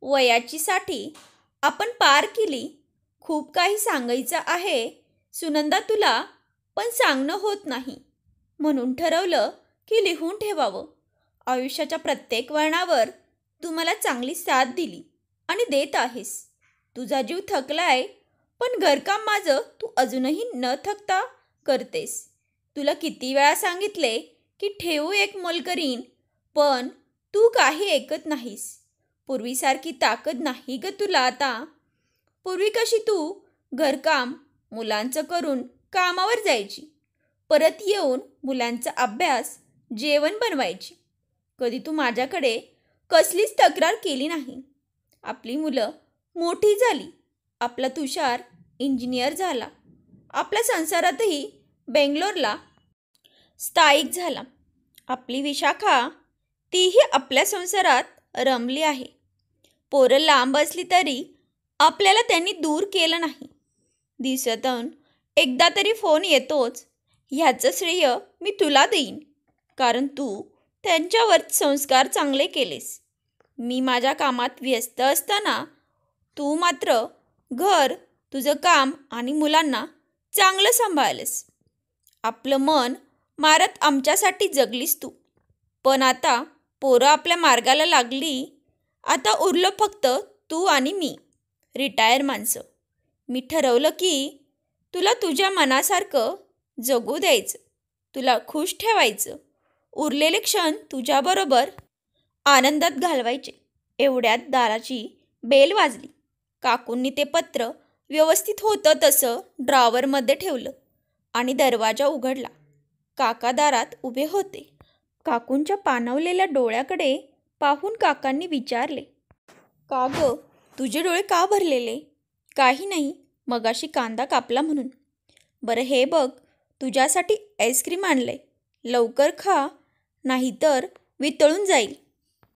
वयाची साठी आपण पार केली. खूप काही सांगायचं आहे सुनंदा तुला, पण सांगणं होत नाही. म्हणून ठरवलं की लिहून ठेवावं. आयुष्याच्या प्रत्येक वळणावर तू मला चांगली साथ दिली आणि देत आहेस. तुझा जीव थकलाय, पण घरकाम माझं तू अजूनही न थकता करतेस. तुला किती वेळा सांगितले की ठेवू एक मोलकरीण, पण तू काही ऐकत नाहीस. पूर्वीसारखी ताकद नाही ग तुला आता. पूर्वी कशी तू घरकाम मुलांचं करून कामावर जायची, परत येऊन मुलांचा अभ्यास जेवण बनवायची. कधी तू माझ्याकडे कसलीच तक्रार केली नाही. आपली मुलं मोठी झाली. आपला तुषार इंजिनियर झाला. आपल्या संसारातही बेंगलोरला स्थायिक झाला. आपली विशाखा तीही आपल्या संसारात रमली आहे. पोरं लांब असली तरी आपल्याला त्यांनी दूर केलं नाही. दिवसातून एकदा तरी फोन येतोच. ह्याचं श्रेय मी तुला देईन, कारण तू त्यांच्यावर संस्कार चांगले केलेस. मी माझ्या कामात व्यस्त असताना तू मात्र घर, तुझं काम आणि मुलांना चांगलं सांभाळलंस. आपलं मन मारत आमच्यासाठी जगलीस तू. पण आता पोरं आपल्या मार्गाला लागली. आता उरलं फक्त तू आणि मी, रिटायर माणसं. मी ठरवलं की तुला तुझ्या मनासारखं जगू द्यायचं, तुला खुश ठेवायचं. उरलेले क्षण तुझ्याबरोबर आनंदात घालवायचे. एवढ्यात दाराची बेल वाजली. काकूंनी ते पत्र व्यवस्थित होतं तसं ड्रॉवरमध्ये ठेवलं आणि दरवाजा उघडला. काका दारात उभे होते. काकूंच्या पाणवलेल्या डोळ्याकडे पाहून काकांनी विचारले, का गं, तुझे डोळे का भरलेले? काही नाही, मगाशी कांदा कापला म्हणून. बरं हे बघ, तुझ्यासाठी आईस्क्रीम आणलंय, लवकर खा, नाहीतर वितळून जाईल.